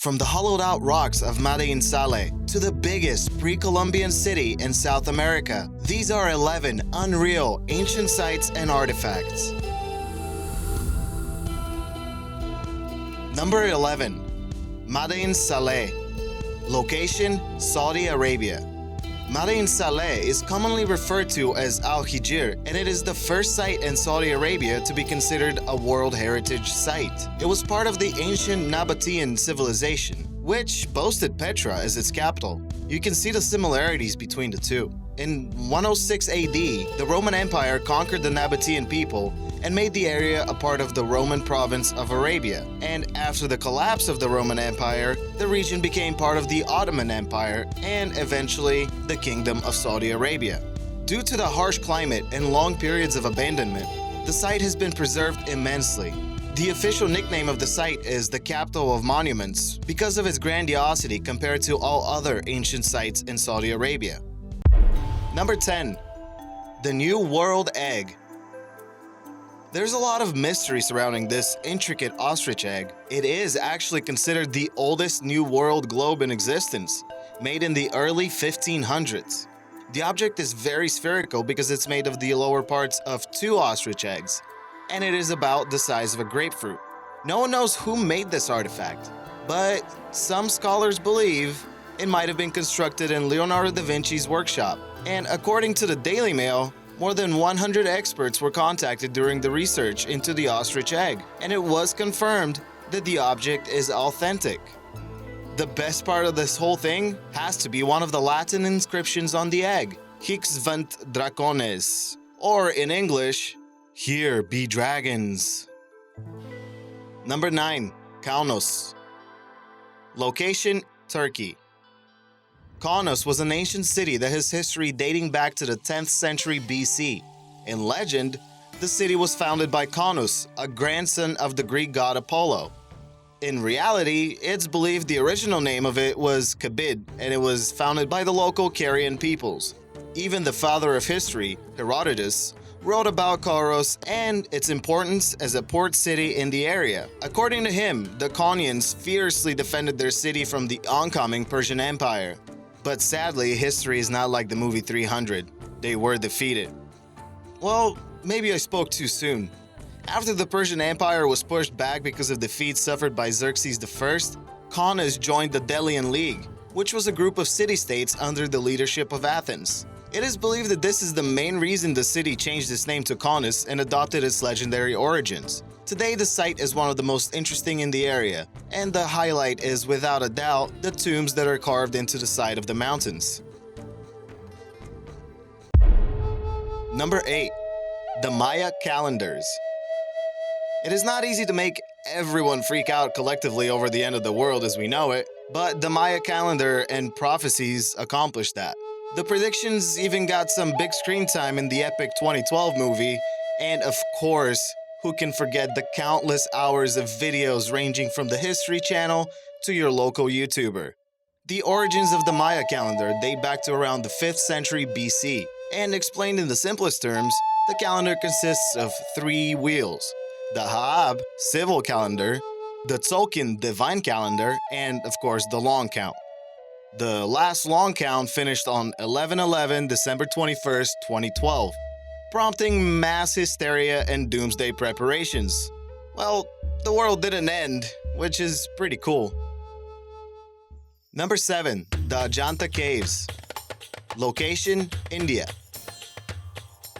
From the hollowed-out rocks of Madain Saleh to the biggest pre-Columbian city in South America, these are 11 unreal ancient sites and artifacts. Number 11. Madain Saleh. Location: Saudi Arabia. Madain Saleh is commonly referred to as Al-Hijr, and it is the first site in Saudi Arabia to be considered a World Heritage Site. It was part of the ancient Nabatean civilization, which boasted Petra as its capital. You can see the similarities between the two. In 106 AD, the Roman Empire conquered the Nabatean people and made the area a part of the Roman province of Arabia. And after the collapse of the Roman Empire, the region became part of the Ottoman Empire and eventually the Kingdom of Saudi Arabia. Due to the harsh climate and long periods of abandonment, the site has been preserved immensely. The official nickname of the site is the capital of monuments because of its grandiosity compared to all other ancient sites in Saudi Arabia. Number 10. The New World Egg. There's a lot of mystery surrounding this intricate ostrich egg. It is actually considered the oldest New World globe in existence, made in the early 1500s. The object is very spherical because it's made of the lower parts of 2 ostrich eggs, and it is about the size of a grapefruit. No one knows who made this artifact, but some scholars believe it might have been constructed in Leonardo da Vinci's workshop. And according to the Daily Mail, more than 100 experts were contacted during the research into the ostrich egg, and it was confirmed that the object is authentic. The best part of this whole thing has to be one of the Latin inscriptions on the egg, Hic vent dracones, or in English, Here be dragons. Number 9. Kaunos. Location: Turkey. Kaunos was an ancient city that has history dating back to the 10th century BC. In legend, the city was founded by Kaunos, a grandson of the Greek god Apollo. In reality, it's believed the original name of it was Kabid, and it was founded by the local Carian peoples. Even the father of history, Herodotus, wrote about Kaunos and its importance as a port city in the area. According to him, the Kaunians fiercely defended their city from the oncoming Persian Empire. But sadly, history is not like the movie 300. They were defeated. Well, maybe I spoke too soon. After the Persian Empire was pushed back because of defeats suffered by Xerxes I, Kaunos joined the Delian League, which was a group of city-states under the leadership of Athens. It is believed that this is the main reason the city changed its name to Kaunos and adopted its legendary origins. Today, the site is one of the most interesting in the area, and the highlight is, without a doubt, the tombs that are carved into the side of the mountains. Number 8. The Maya Calendars. It is not easy to make everyone freak out collectively over the end of the world as we know it, but the Maya calendar and prophecies accomplished that. The predictions even got some big screen time in the epic 2012 movie, and of course, who can forget the countless hours of videos ranging from the History Channel to your local YouTuber. The origins of the Maya calendar date back to around the 5th century BC, and explained in the simplest terms, the calendar consists of 3 wheels: the Ha'ab, civil calendar, the Tzolkin, divine calendar, and of course the long count. The last long count finished on 11/11, December 21st, 2012. Prompting mass hysteria and doomsday preparations. Well, the world didn't end, which is pretty cool. Number 7. The Ajanta Caves. Location: India.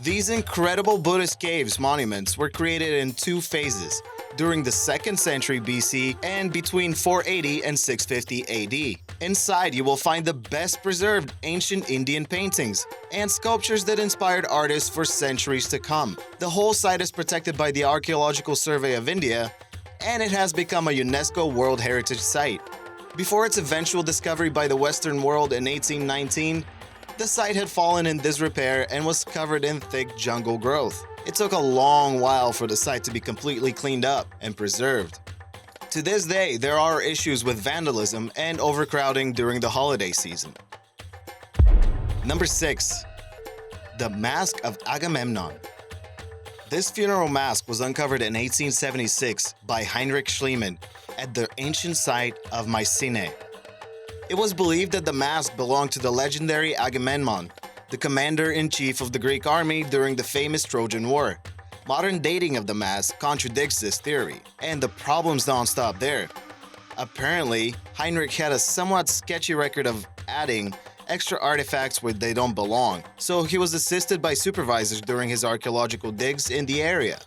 These incredible Buddhist caves monuments were created in 2 phases, during the 2nd century BC and between 480 and 650 AD. Inside, you will find the best preserved ancient Indian paintings and sculptures that inspired artists for centuries to come. The whole site is protected by the Archaeological Survey of India, and it has become a UNESCO World Heritage Site. Before its eventual discovery by the Western world in 1819, the site had fallen in disrepair and was covered in thick jungle growth. It took a long while for the site to be completely cleaned up and preserved. To this day, there are issues with vandalism and overcrowding during the holiday season. Number 6. The Mask of Agamemnon. This funeral mask was uncovered in 1876 by Heinrich Schliemann at the ancient site of Mycenae. It was believed that the mask belonged to the legendary Agamemnon, the commander-in-chief of the Greek army during the famous Trojan War. Modern dating of the mask contradicts this theory, and the problems don't stop there. Apparently, Heinrich had a somewhat sketchy record of adding extra artifacts where they don't belong, so he was assisted by supervisors during his archaeological digs in the area.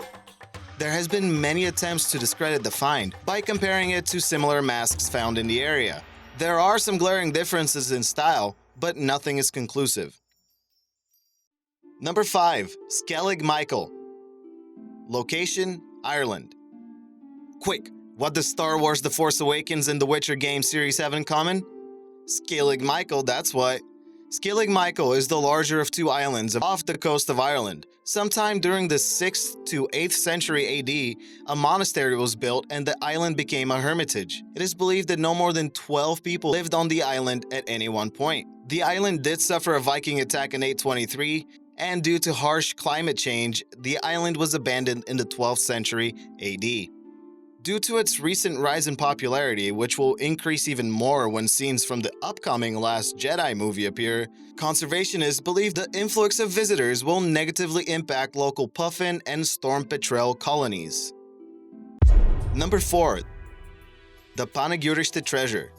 There has been many attempts to discredit the find by comparing it to similar masks found in the area. There are some glaring differences in style, but nothing is conclusive. Number 5. Skellig Michael. Location: Ireland. Quick, what does Star Wars The Force Awakens and The Witcher game series have in common? Skellig Michael, that's what. Skellig Michael is the larger of two islands off the coast of Ireland. Sometime during the 6th to 8th century AD, a monastery was built and the island became a hermitage. It is believed that no more than 12 people lived on the island at any one point. The island did suffer a Viking attack in 823, and due to harsh climate change, the island was abandoned in the 12th century AD. Due to its recent rise in popularity, which will increase even more when scenes from the upcoming Last Jedi movie appear, conservationists believe the influx of visitors will negatively impact local puffin and storm petrel colonies. Number 4. The Panegyurishte Treasure.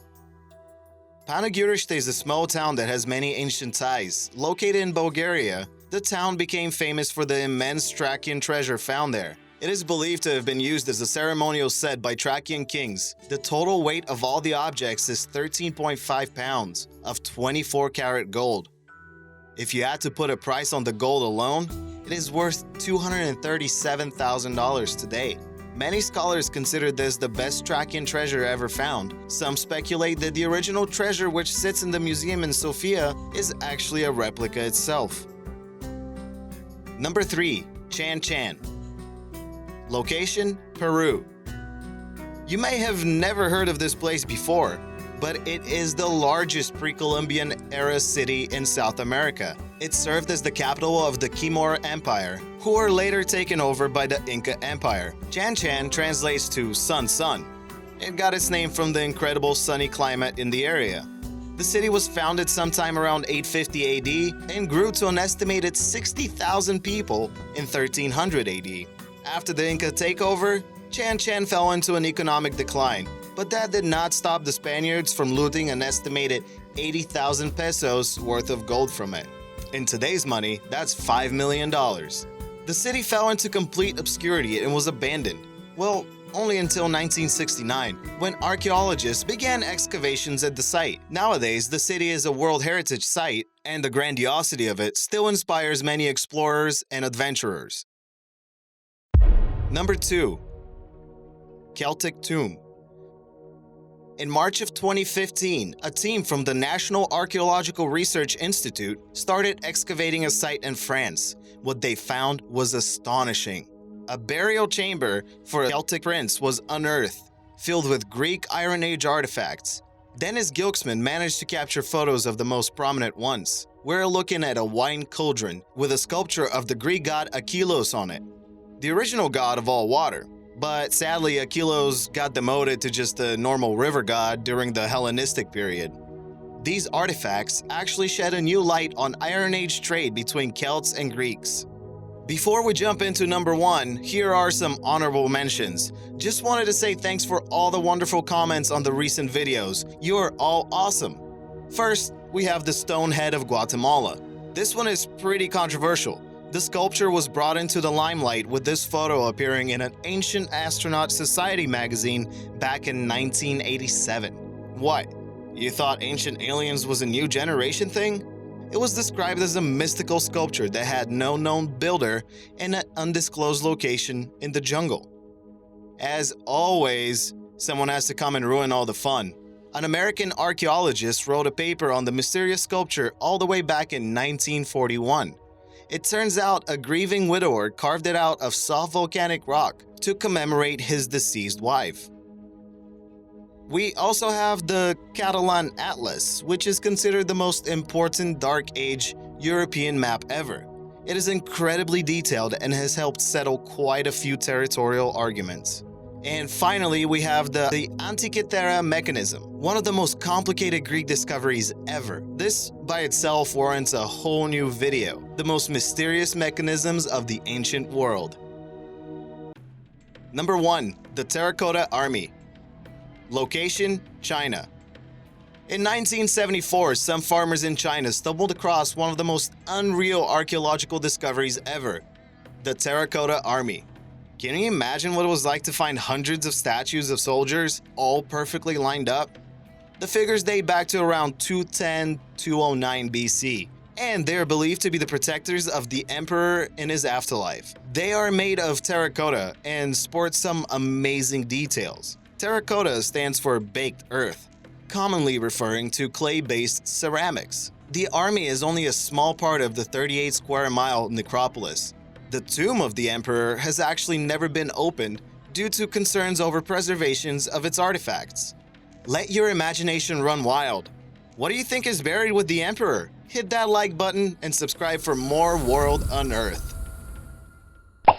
Panegyurishte is a small town that has many ancient ties. Located in Bulgaria, the town became famous for the immense Thracian treasure found there. It is believed to have been used as a ceremonial set by Thracian kings. The total weight of all the objects is 13.5 pounds of 24-karat gold. If you had to put a price on the gold alone, it is worth $237,000 today. Many scholars consider this the best Thracian treasure ever found. Some speculate that the original treasure, which sits in the museum in Sofia, is actually a replica itself. Number 3. Chan Chan. Location: Peru. You may have never heard of this place before, but it is the largest pre-Columbian era city in South America. It served as the capital of the Quimor Empire, who were later taken over by the Inca Empire. Chan Chan translates to sun sun. It got its name from the incredible sunny climate in the area. The city was founded sometime around 850 AD and grew to an estimated 60,000 people in 1300 AD. After the Inca takeover, Chan Chan fell into an economic decline, but that did not stop the Spaniards from looting an estimated 80,000 pesos worth of gold from it. In today's money, that's $5 million. The city fell into complete obscurity and was abandoned. Well, only until 1969, when archaeologists began excavations at the site. Nowadays, the city is a World Heritage Site, and the grandiosity of it still inspires many explorers and adventurers. Number 2. Celtic Tomb. In March of 2015, a team from the National Archaeological Research Institute started excavating a site in France. What they found was astonishing. A burial chamber for a Celtic prince was unearthed, filled with Greek Iron Age artifacts. Dennis Gilksman managed to capture photos of the most prominent ones. We're looking at a wine cauldron with a sculpture of the Greek god Achelos on it, the original god of all water. But sadly, Achelos got demoted to just a normal river god during the Hellenistic period. These artifacts actually shed a new light on Iron Age trade between Celts and Greeks. Before we jump into number 1, here are some honorable mentions. Just wanted to say thanks for all the wonderful comments on the recent videos. You're all awesome. First, we have the Stone Head of Guatemala. This one is pretty controversial. The sculpture was brought into the limelight with this photo appearing in an Ancient Astronaut Society magazine back in 1987. What? You thought Ancient Aliens was a new generation thing? It was described as a mystical sculpture that had no known builder in an undisclosed location in the jungle. As always, someone has to come and ruin all the fun. An American archaeologist wrote a paper on the mysterious sculpture all the way back in 1941. It turns out a grieving widower carved it out of soft volcanic rock to commemorate his deceased wife. We also have the Catalan Atlas, which is considered the most important Dark Age European map ever. It is incredibly detailed and has helped settle quite a few territorial arguments. And finally, we have the Antikythera mechanism, one of the most complicated Greek discoveries ever. This by itself warrants a whole new video, the most mysterious mechanisms of the ancient world. Number 1. The Terracotta Army. Location: China. In 1974, some farmers in China stumbled across one of the most unreal archaeological discoveries ever: the Terracotta Army. Can you imagine what it was like to find hundreds of statues of soldiers, all perfectly lined up? The figures date back to around 210-209 BC, and they're believed to be the protectors of the emperor in his afterlife. They are made of terracotta and sport some amazing details. Terracotta stands for baked earth, commonly referring to clay-based ceramics. The army is only a small part of the 38 square mile necropolis. The tomb of the emperor has actually never been opened due to concerns over preservations of its artifacts. Let your imagination run wild. What do you think is buried with the emperor? Hit that like button and subscribe for more World Unearthed.